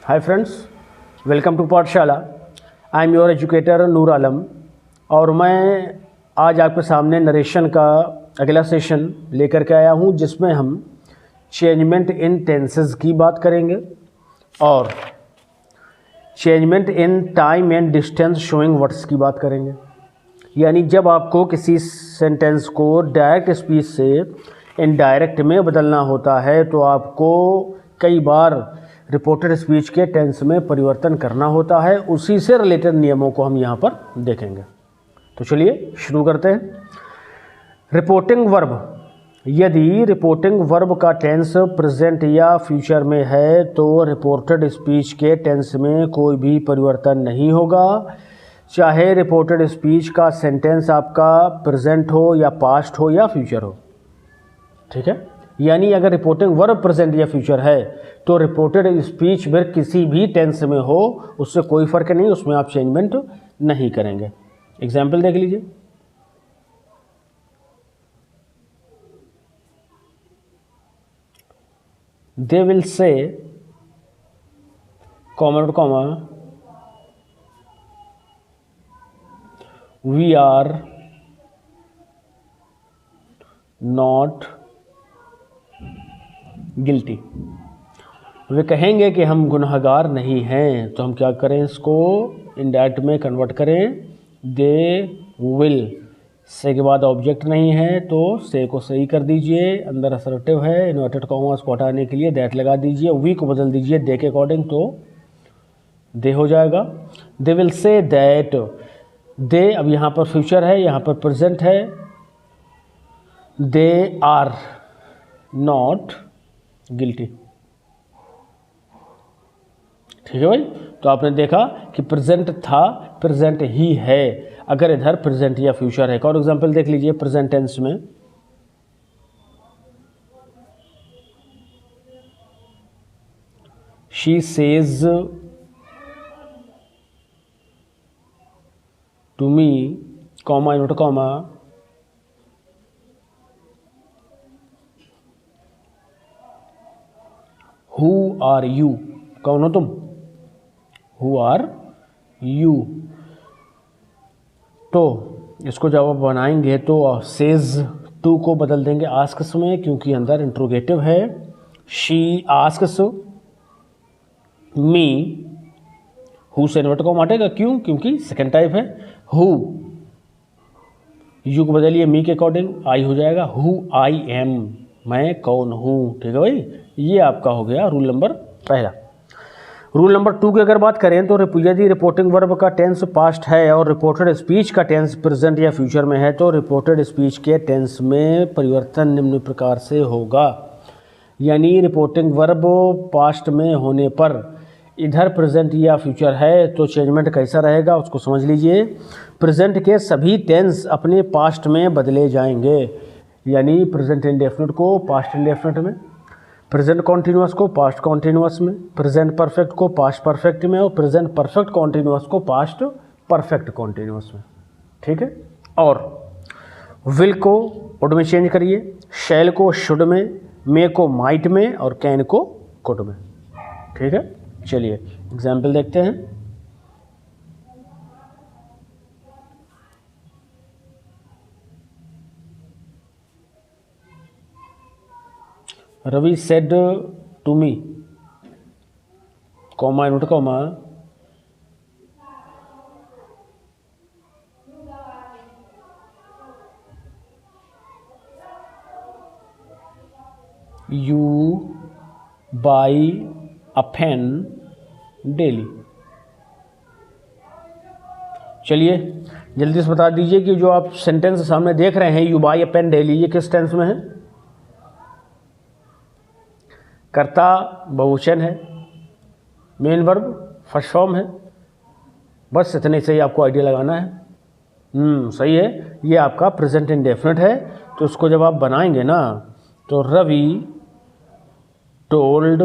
Hi friends, welcome to पाठशाला। I am your educator Noor Alam और मैं आज आपके सामने नरेशन का अगला सेशन लेकर के आया हूं, जिसमें हम चेंजमेंट इन टेंसेस की बात करेंगे और changement in time and distance showing words की बात करेंगे। यानी जब आपको किसी सेंटेंस को डायरेक्ट स्पीच से इनडायरेक्ट में बदलना होता है तो आपको कई बार रिपोर्टेड स्पीच के टेंस में परिवर्तन करना होता है। उसी से रिलेटेड नियमों को हम यहाँ पर देखेंगे। तो चलिए शुरू करते हैं। रिपोर्टिंग वर्ब, यदि रिपोर्टिंग वर्ब का टेंस प्रेजेंट या फ्यूचर में है तो रिपोर्टेड स्पीच के टेंस में कोई भी परिवर्तन नहीं होगा, चाहे रिपोर्टेड स्पीच का सेंटेंस आपका प्रेजेंट हो या पास्ट हो या फ्यूचर हो। ठीक है, यानी अगर रिपोर्टिंग वर्ब प्रेजेंट या फ्यूचर है तो रिपोर्टेड स्पीच में किसी भी टेंस में हो उससे कोई फर्क नहीं, उसमें आप चेंजमेंट नहीं करेंगे। एग्जाम्पल देख लीजिए। They will say comma to comma we are not guilty. वे कहेंगे कि हम गुनहगार नहीं हैं, तो हम क्या करें, इसको इनडायरेक्ट में कन्वर्ट करें। दे विल से के बाद ऑब्जेक्ट नहीं है तो से को सही कर दीजिए, अंदर असर्टिव है, इन्वर्टेड कॉमास को हटाने के लिए दैट लगा दीजिए, वी को बदल दीजिए दे के अकॉर्डिंग तो दे हो जाएगा। दे विल से दैट, दे अब यहाँ पर फ्यूचर है, यहाँ पर प्रेजेंट है। They are not guilty. ठीक है भाई, तो आपने देखा कि प्रेजेंट था, प्रेजेंट ही है अगर इधर प्रेजेंट या फ्यूचर है। एक और एग्जांपल देख लीजिए प्रेजेंट टेंस में। She says to me comma note comma who are you, कौन हो तुम, हु आर यू। तो इसको जब आप बनाएंगे तो सेज टू को बदल देंगे आस्क्स में, क्योंकि अंदर इंट्रोगेटिव है। शी आस्क्स मी, हु से इन्वर्ट को हटेगा, क्यों, क्योंकि सेकेंड टाइप है। हु, यू को बदलिए मी के अकॉर्डिंग, आई हो जाएगा हु आई एम, मैं कौन हूँ। ठीक है भाई, ये आपका हो गया रूल नंबर पहला। रूल नंबर 2 की अगर बात करें तो यदि रिपोर्टिंग वर्ब का टेंस पास्ट है और रिपोर्टेड स्पीच का टेंस प्रेजेंट या फ्यूचर में है तो रिपोर्टेड स्पीच के टेंस में परिवर्तन निम्न प्रकार से होगा। यानी रिपोर्टिंग वर्ब पास्ट में होने पर इधर प्रेजेंट या फ्यूचर है तो चेंजमेंट कैसा रहेगा उसको समझ लीजिए। प्रेजेंट के सभी टेंस अपने पास्ट में बदले जाएंगे, यानी प्रेजेंट इंडेफिनिट को पास्ट इंडेफिनिट में, प्रेजेंट कॉन्टिन्यूअस को पास्ट कॉन्टिन्यूअस में, प्रेजेंट परफेक्ट को पास्ट परफेक्ट में और प्रेजेंट परफेक्ट कॉन्टिन्यूअस को पास्ट परफेक्ट कॉन्टिन्यूअस में। ठीक है, और विल को वुड में चेंज करिए, शैल को शुड में, मे को माइट में और कैन को कुड में। ठीक है, चलिए एग्जाम्पल देखते हैं। Ravi said to me comma note comma you buy a pen daily. चलिए जल्दी से बता दीजिए कि जो आप सेंटेंस सामने देख रहे हैं you buy a pen daily, ये किस टेंस में है। कर्ता बहुवचन है, मेन वर्ब फर्स्ट फॉर्म है, बस इतने से ही आपको आइडिया लगाना है। सही है, ये आपका प्रेजेंट इंडेफिनिट है। तो उसको जब आप बनाएंगे ना तो रवि टोल्ड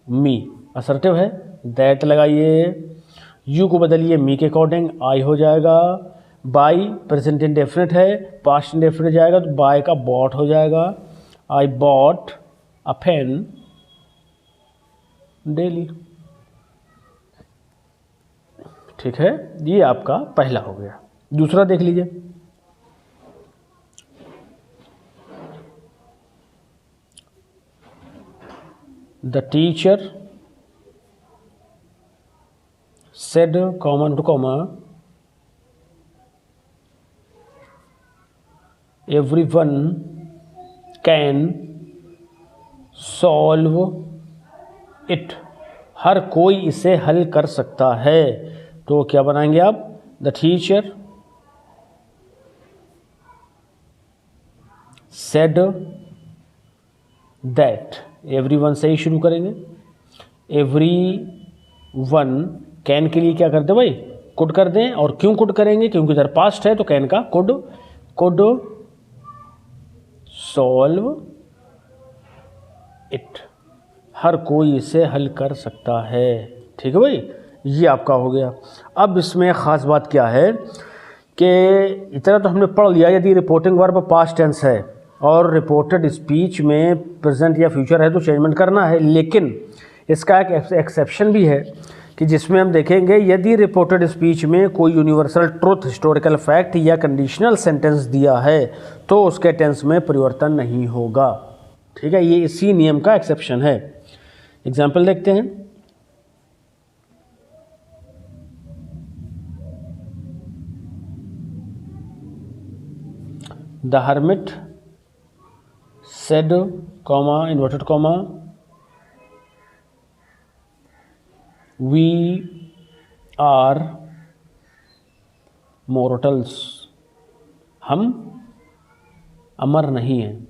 मी, असर्टिव है, दैट लगाइए, यू को बदलिए मी के अकॉर्डिंग, आई हो जाएगा। बाई प्रेजेंट इंडेफिनिट है, पास्ट इंडेफिनिट जाएगा तो बाय का बॉट हो जाएगा। I bought a pen daily. ठीक है, ये आपका पहला हो गया। दूसरा देख लीजिए, the teacher said, comma to comma, everyone can solve it, हर कोई इसे हल कर सकता है। तो क्या बनाएंगे आप, the teacher said that, everyone से ही शुरू करेंगे, everyone कैन के लिए क्या करते भाई, कुड कर दें। और क्यों कुड करेंगे, क्योंकि इधर पास्ट है तो कैन का कुड सॉल्व इट, हर कोई इसे हल कर सकता है। ठीक है भाई, ये आपका हो गया। अब इसमें ख़ास बात क्या है कि इतना तो हमने पढ़ लिया, यदि रिपोर्टिंग वर्ब पास्ट टेंस है और रिपोर्टेड स्पीच में प्रेजेंट या फ्यूचर है तो चेंजमेंट करना है। लेकिन इसका एक एक्सेप्शन भी है कि जिसमें हम देखेंगे यदि रिपोर्टेड स्पीच में कोई यूनिवर्सल ट्रुथ, हिस्टोरिकल फैक्ट या कंडीशनल सेंटेंस दिया है तो उसके टेंस में परिवर्तन नहीं होगा। ठीक है, ये इसी नियम का एक्सेप्शन है। एग्जाम्पल देखते हैं, the hermit said, comma inverted comma, we are mortals, हम अमर नहीं हैं।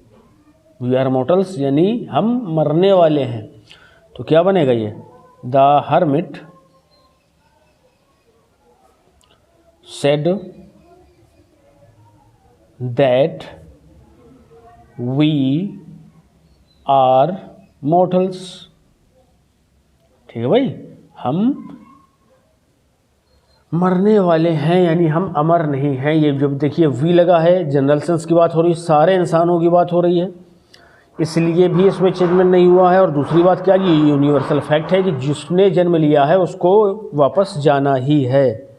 we are mortals यानी हम मरने वाले हैं। तो क्या बनेगा ये, the hermit said that we are mortals। ठीक है भाई, हम मरने वाले हैं यानी हम अमर नहीं हैं। ये जब देखिए वी लगा है, जनरल सेंस की बात हो रही है, सारे इंसानों की बात हो रही है, इसलिए भी इसमें चेंजमेंट नहीं हुआ है। और दूसरी बात क्या, ये यूनिवर्सल फैक्ट है कि जिसने जन्म लिया है उसको वापस जाना ही है।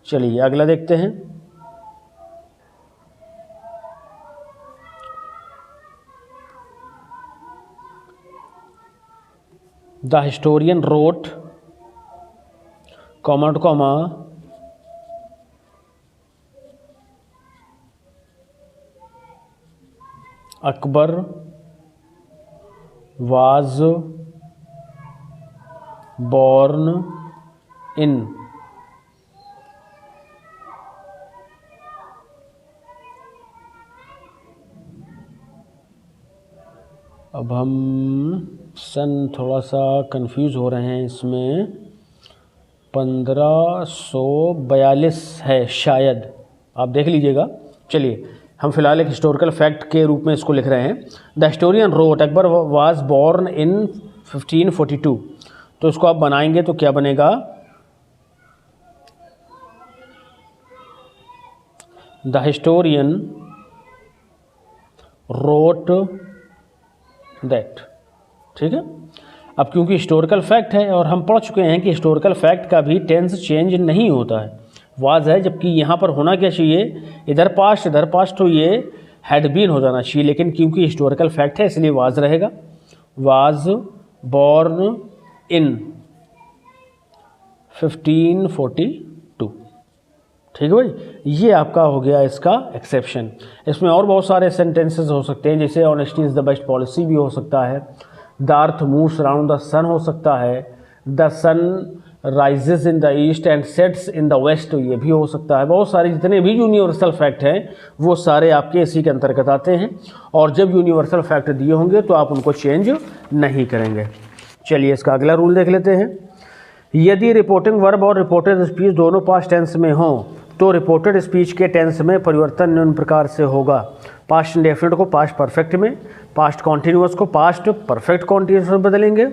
चलिए अगला देखते हैं, the historian wrote, comma to comma, Akbar was born in, अब हम सन थोड़ा सा कंफ्यूज हो रहे हैं, इसमें 1542 है शायद, आप देख लीजिएगा। चलिए हम फिलहाल एक हिस्टोरिकल फैक्ट के रूप में इसको लिख रहे हैं। The historian wrote, Akbar was born in 1542। तो इसको आप बनाएंगे तो क्या बनेगा, द हिस्टोरियन रोट दैट। ठीक है, अब क्योंकि हिस्टोरिकल फैक्ट है और हम पढ़ चुके हैं कि हिस्टोरिकल फैक्ट का भी टेंस चेंज नहीं होता है, वाज है, जबकि यहाँ पर होना क्या चाहिए, इधर पास्ट तो ये हैड बीन हो जाना चाहिए, लेकिन क्योंकि हिस्टोरिकल फैक्ट है इसलिए वाज रहेगा। Was born in 1542। ठीक है भाई, ये आपका हो गया इसका एक्सेप्शन। इसमें और बहुत सारे सेंटेंसेस हो सकते हैं, जैसे honesty is the best policy भी हो सकता है, the earth moves around the sun हो सकता है, the sun rises in the east and sets in the west, ये भी हो सकता है। बहुत सारे जितने भी यूनिवर्सल फैक्ट हैं वो सारे आपके इसी के अंतर्गत आते हैं, और जब यूनिवर्सल फैक्ट दिए होंगे तो आप उनको चेंज नहीं करेंगे। चलिए इसका अगला रूल देख लेते हैं। यदि रिपोर्टिंग वर्ब और रिपोर्टेड स्पीच दोनों पास्ट टेंस में हों तो रिपोर्टेड स्पीच के टेंस में परिवर्तन निम्न प्रकार से होगा। पास्ट इंडेफिनिट को पास्ट परफेक्ट में, पास्ट कॉन्टिन्यूअस को पास्ट परफेक्ट कॉन्टिन्यूअस में बदलेंगे,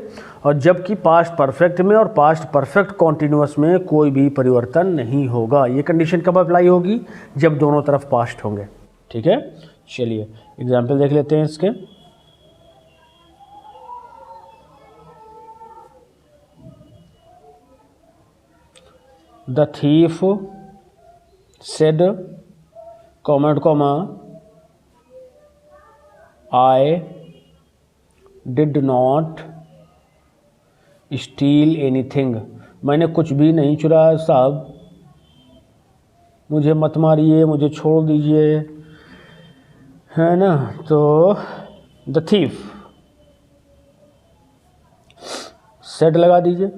और जबकि पास्ट परफेक्ट में और पास्ट परफेक्ट कॉन्टिन्यूअस में कोई भी परिवर्तन नहीं होगा। ये कंडीशन कब अप्लाई होगी, जब दोनों तरफ पास्ट होंगे। ठीक है, चलिए एग्जाम्पल देख लेते हैं इसके। The thief said comment comma I did not steel anything, मैंने कुछ भी नहीं चुराया साहब, मुझे मत मारिए, मुझे छोड़ दीजिए, है ना। तो द थीफ सेड लगा दीजिए,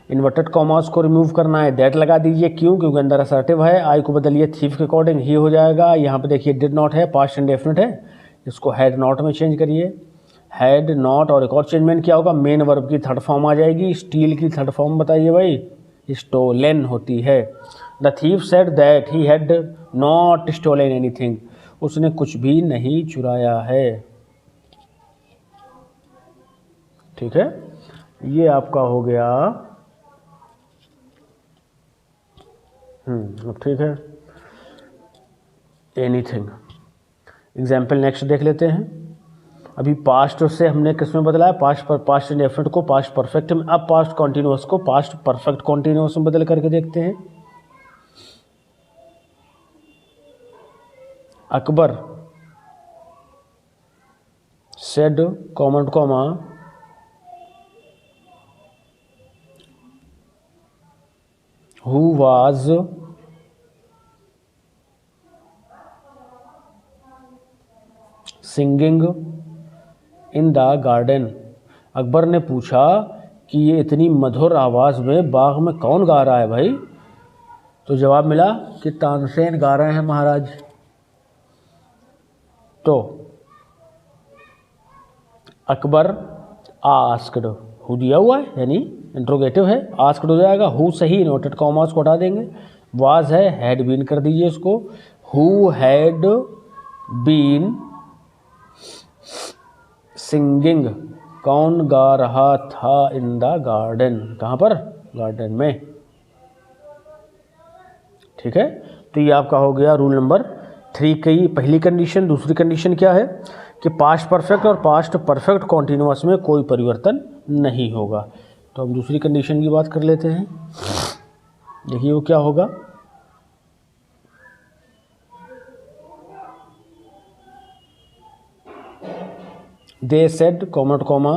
इन्वर्टेड कॉमास को रिमूव करना है, दैट लगा दीजिए, क्यों, क्योंकि अंदर असर्टिव है, आई को बदलिए थीफ के अकॉर्डिंग, ही हो जाएगा। यहाँ पे देखिए डिड नॉट है, पास्ट इंडेफिनिट है, इसको हैड नॉट में चेंज करिए, हैड नॉट, और एक और चेंजमेंट क्या होगा, मेन वर्ब की थर्ड फॉर्म आ जाएगी, स्टील की थर्ड फॉर्म बताइए भाई, स्टोलन होती है। The thief said that he had not stolen anything, उसने कुछ भी नहीं चुराया है। ठीक है, ये आपका हो गया। अब ठीक है, एनीथिंग। एग्जाम्पल नेक्स्ट देख लेते हैं। अभी पास्ट से हमने किस में बदला है, पास्ट इंडेफिनिट को पास्ट परफेक्ट में, अब पास्ट कॉन्टिन्यूअस को पास्ट परफेक्ट कॉन्टिन्यूअस में बदल करके देखते हैं। Akbar said comment comma who was singing in the garden, Akbar ने पूछा कि ये इतनी मधुर आवाज़ में बाग में कौन गा रहा है भाई, तो जवाब मिला कि तानसेन गा रहे हैं महाराज। तो अकबर आस्क्ड, हु दिया हुआ है यानी इंट्रोगेटिव है, आस्क्ड हो जाएगा, हु सही, इन्वर्टेड कॉमास को हटा देंगे, वाज है, हैड बीन कर दीजिए इसको, हु हैड बीन सिंगिंग, कौन गा रहा था, इन द गार्डन, कहाँ पर, गार्डन में। ठीक है, तो ये आपका हो गया रूल नंबर 3 की पहली कंडीशन। दूसरी कंडीशन क्या है कि पास्ट परफेक्ट और पास्ट परफेक्ट कॉन्टिन्यूअस में कोई परिवर्तन नहीं होगा। तो हम दूसरी कंडीशन की बात कर लेते हैं। देखिए वो क्या होगा, they said comment comma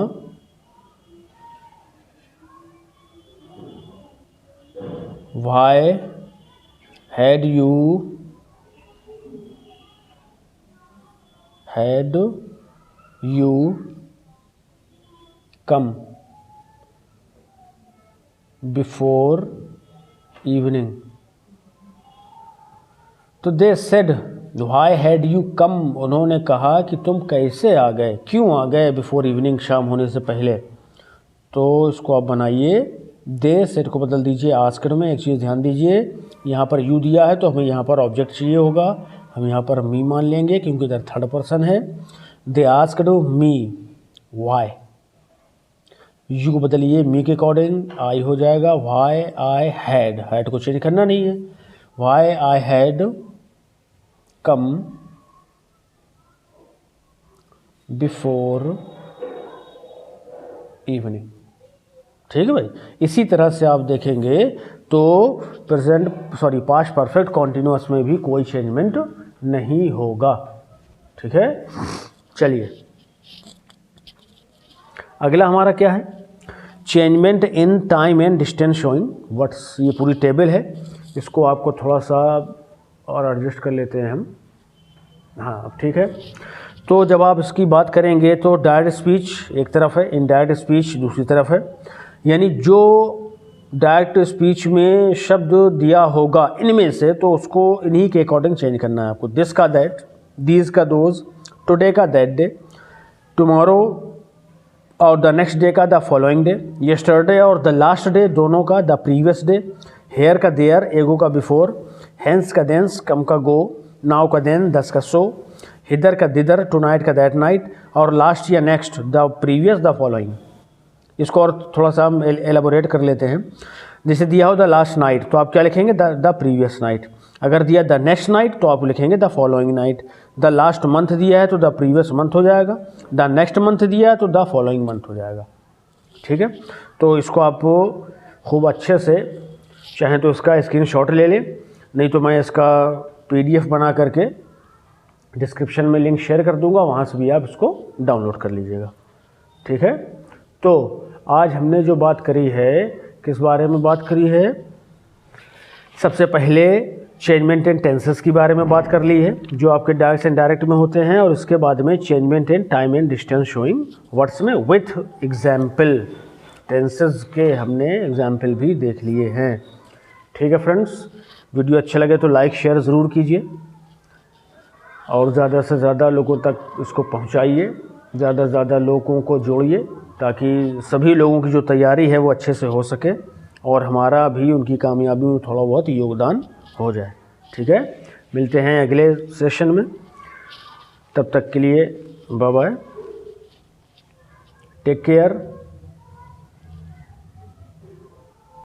why had you come before evening. तो they said why had you come, उन्होंने कहा कि तुम कैसे आ गए, क्यों आ गए बिफोर इवनिंग, शाम होने से पहले। तो इसको आप बनाइए, दे सेड को बदल दीजिए आस्क्ड में। एक चीज़ ध्यान दीजिए, यहाँ पर यू दिया है तो हमें यहाँ पर ऑब्जेक्ट चाहिए होगा, हम यहाँ पर मी मान लेंगे क्योंकि इधर थर्ड पर्सन है। They asked me why, you को बदलिए मी के अकॉर्डिंग, आई हो जाएगा, व्हाई आई हैड को चेंज करना नहीं है, why I had come before evening. ठीक है भाई, इसी तरह से आप देखेंगे तो पास्ट परफेक्ट कॉन्टिन्यूअस में भी कोई चेंजमेंट नहीं होगा। ठीक है, चलिए अगला हमारा क्या है, changement in time and distance showing what's. ये पूरी टेबल है, इसको आपको थोड़ा सा और एडजस्ट कर लेते हैं हम। हाँ अब ठीक है, तो जब आप इसकी बात करेंगे तो डायरेक्ट स्पीच एक तरफ है, इनडायरेक्ट स्पीच दूसरी तरफ है। यानी जो डायरेक्ट स्पीच में शब्द दिया होगा इनमें से, तो उसको इन्हीं के अकॉर्डिंग चेंज करना है आपको। दिस का दैट, दीज का दोज, टुडे का दैट डे, टुमारो और द नेक्स्ट डे का द फॉलोइंग डे, यस्टरडे और द लास्ट डे दोनों का द प्रीवियस डे, हेयर का देयर, एगो का बिफोर, हैंस का देंस, कम का गो, नाउ का देन, दस का सो, हिदर का दिदर, टुनाइट का दैट नाइट, और लास्ट या next, the previous, the following. इसको और थोड़ा सा हम एलाबोरेट कर लेते हैं। जैसे दिया हो द लास्ट नाइट तो आप क्या लिखेंगे, द प्रीवियस नाइट। अगर दिया द नेक्स्ट नाइट तो आप लिखेंगे the following night. The last month दिया है तो द प्रीवियस मंथ हो जाएगा, द नेक्स्ट मंथ दिया है तो द फॉलोइंग मंथ हो जाएगा। ठीक है, तो इसको आप खूब अच्छे से चाहें तो इसका स्क्रीनशॉट ले लें, नहीं तो मैं इसका PDF बना करके डिस्क्रिप्शन में लिंक शेयर कर दूंगा, वहाँ से भी आप इसको डाउनलोड कर लीजिएगा। ठीक है, तो आज हमने जो बात करी है, किस बारे में बात करी है? सबसे पहले चेंजमेंट एंड टेंसेस के बारे में बात कर ली है, जो आपके डायरेक्ट एंड डायरेक्ट में होते हैं, और उसके बाद में changement and time and distance showing words में विथ एग्जाम्पल। टेंसेस के हमने एग्जाम्पल भी देख लिए हैं। ठीक है फ्रेंड्स, वीडियो अच्छा लगे तो लाइक शेयर ज़रूर कीजिए और ज़्यादा से ज़्यादा लोगों तक इसको पहुंचाइए, ज़्यादा से ज़्यादा लोगों को जोड़िए, ताकि सभी लोगों की जो तैयारी है वो अच्छे से हो सके और हमारा भी उनकी कामयाबी में थोड़ा बहुत योगदान हो जाए। ठीक है, मिलते हैं अगले सेशन में, तब तक के लिए बाय बाय, टेक केयर।